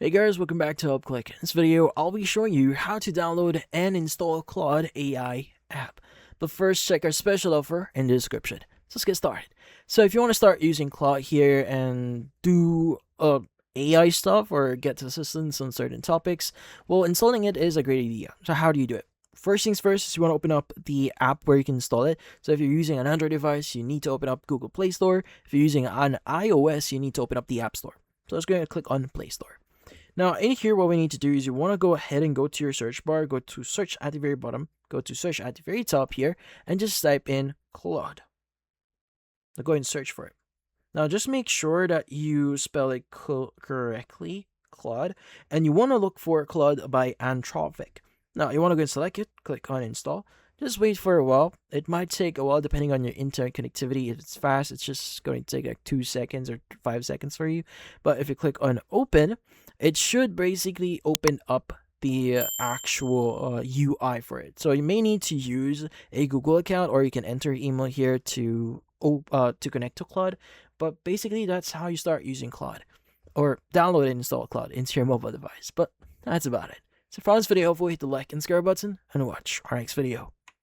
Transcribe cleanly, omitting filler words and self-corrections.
Hey guys, welcome back to Click. In this video, I'll be showing you how to download and install Claude AI app. But first, check our special offer in the description. So let's get started. So if you want to start using Claude here and do AI stuff or get assistance on certain topics, well, installing it is a great idea. So how do you do it? First things first is you want to open up the app where you can install it. So if you're using an Android device, you need to open up Google Play Store. If you're using an iOS, you need to open up the App Store. So let's go ahead and click on Play Store. Now in here, what we need to do is you want to go ahead and go to your search bar, go to search at the very bottom, go to search at the very top here, and just type in Claude. Now go ahead and search for it. Now just make sure that you spell it correctly, Claude, and you want to look for Claude by Anthropic. Now you want to go and select it, click on install. Just wait for a while. It might take a while depending on your internet connectivity. If it's fast, it's just going to take like 2 seconds or 5 seconds for you. But if you click on open, it should basically open up the actual UI for it. So you may need to use a Google account, or you can enter your email here to connect to Claude. But basically, that's how you start using Claude, or download and install Claude into your mobile device. But that's about it. So if you found this video helpful, hit the like and subscribe button, and watch our next video.